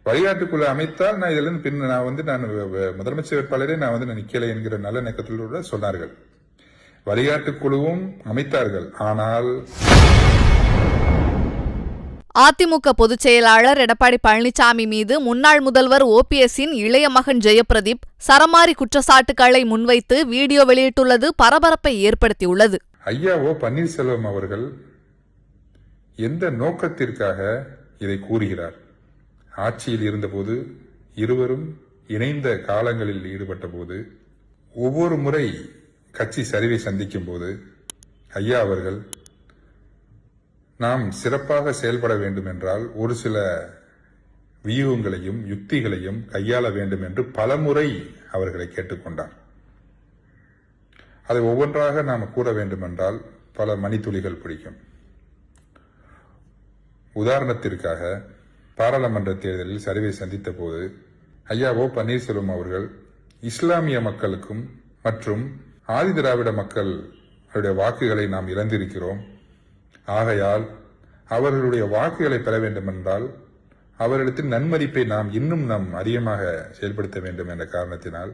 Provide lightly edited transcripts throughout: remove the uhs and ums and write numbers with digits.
வழிகாட்டுக்குழு அமைத்தால் நான் இதுல இருந்து நான் முதலமைச்சர் வேட்பாளரே நான் நிக்கலை என்கிற நல்ல நோக்கத்தோடு சொன்னார்கள். வழிகாட்டுக்குழுவும் அமைத்தார்கள். ஆனால் அதிமுக பொதுச் செயலாளர் எடப்பாடி பழனிசாமி மீது முன்னாள் முதல்வர் ஓபிஎஸ்ஸின் இளைய மகன் ஜெயபிரதீப் சரமாரி குற்றச்சாட்டுக்களை முன்வைத்து வீடியோ வெளியிட்டுள்ளது பரபரப்பை ஏற்படுத்தியுள்ளது. ஐயா ஓ பன்னீர்செல்வம் அவர்கள் எந்த நோக்கத்திற்காக இதை கூறுகிறார்? ஆட்சியில் இருந்தபோது இருவரும் இணைந்த காலங்களில் ஈடுபட்ட போது ஒவ்வொரு முறை கட்சி சரிவை சந்திக்கும் போது ஐயா அவர்கள் நாம் சிறப்பாக செயல்பட வேண்டும் என்றால் ஒரு சில வியூகங்களையும் யுக்திகளையும் கையாள வேண்டும் என்று பலமுறை அவர்களை கேட்டுக்கொண்டார். அதை ஒவ்வொன்றாக நாம் கூற வேண்டும் என்றால் பல மணித்துளிகள் பிடிக்கும். உதாரணத்திற்காக பாராளுமன்ற தேர்தலில் சரிவை சந்தித்த போது ஐயா ஓ பன்னீர்செல்வம் அவர்கள் இஸ்லாமிய மக்களுக்கும் மற்றும் ஆதி திராவிட மக்களுடைய வாக்குகளை நாம் இழந்திருக்கிறோம், ஆகையால் அவர்களுடைய வாக்குகளை பெற வேண்டும் என்றால் அவர்களிடத்தில் நன்மதிப்பை நாம் இன்னும் அதிகமாக செயல்படுத்த வேண்டும் என்ற காரணத்தினால்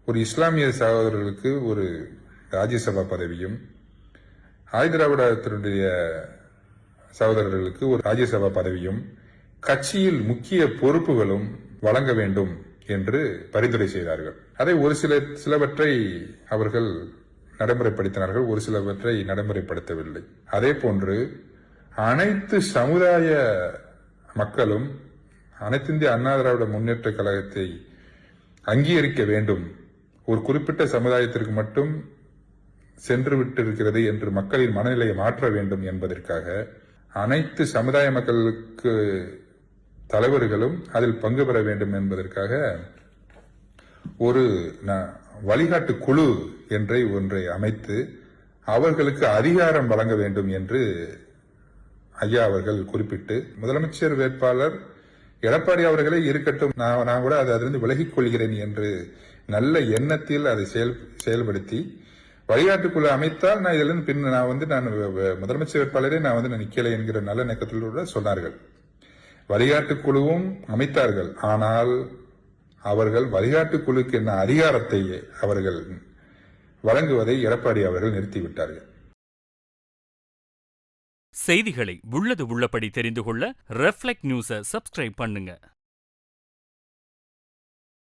ஒரு இஸ்லாமிய சகோதரர்களுக்கு ஒரு ராஜ்யசபா பதவியும் ஆதி திராவிடத்தினுடைய சகோதரர்களுக்கு ஒரு ராஜ்யசபா பதவியும் கட்சியில் முக்கிய பொறுப்புகளும் வழங்க வேண்டும் என்று பரிந்துரை செய்தார்கள். அதை ஒரு சிலவற்றை அவர்கள் நடைமுறைப்படுத்தினார்கள், ஒரு சிலவற்றை நடைமுறைப்படுத்தவில்லை. அதே போன்று அனைத்து சமுதாய மக்களும் அனைத்து இந்திய அண்ணா திராவிட முன்னேற்ற கழகத்தை அங்கீகரிக்க வேண்டும், ஒரு குறிப்பிட்ட சமுதாயத்திற்கு மட்டும் சென்று விட்டிருக்கிறது என்று மக்களின் மனநிலையை மாற்ற வேண்டும் என்பதற்காக அனைத்து சமுதாய மக்களுக்கு தலைவர்களும் அதில் பங்கு பெற வேண்டும் என்பதற்காக ஒரு வழிகாட்டு குழு ஒன்றை அமைத்து அவர்களுக்கு அதிகாரம் வழங்க வேண்டும் என்று ஐயா அவர்கள் குறிப்பிட்டு முதலமைச்சர் வேட்பாளர் எடப்பாடி அவர்களே இருக்கட்டும், நான் கூட அதிலிருந்து விலகிக் கொள்கிறேன் என்று நல்ல எண்ணத்தில் அதை செயல்படுத்தி வழிகாட்டுக்குழு அமைத்தால் நான் இதுல இருந்து நான் முதலமைச்சர் வேட்பாளரே நான் நிக்கலை என்கிற நல்ல நோக்கத்தோடு சொன்னார்கள். வழிகாட்டுக்குழுவும் அமைத்தார்கள். ஆனால் அவர்கள் வழிகாட்டுக்குழுக்கு என்ன அதிகாரத்தை அவர்கள் வழங்குவதை எடப்பாடி அவர்கள் நிறுத்திவிட்டார்கள். செய்திகளை உள்ளது உள்ளபடி தெரிந்து கொள்ள ரெஃப்ளெக்ட் நியூஸை சப்ஸ்கிரைப் பண்ணுங்க.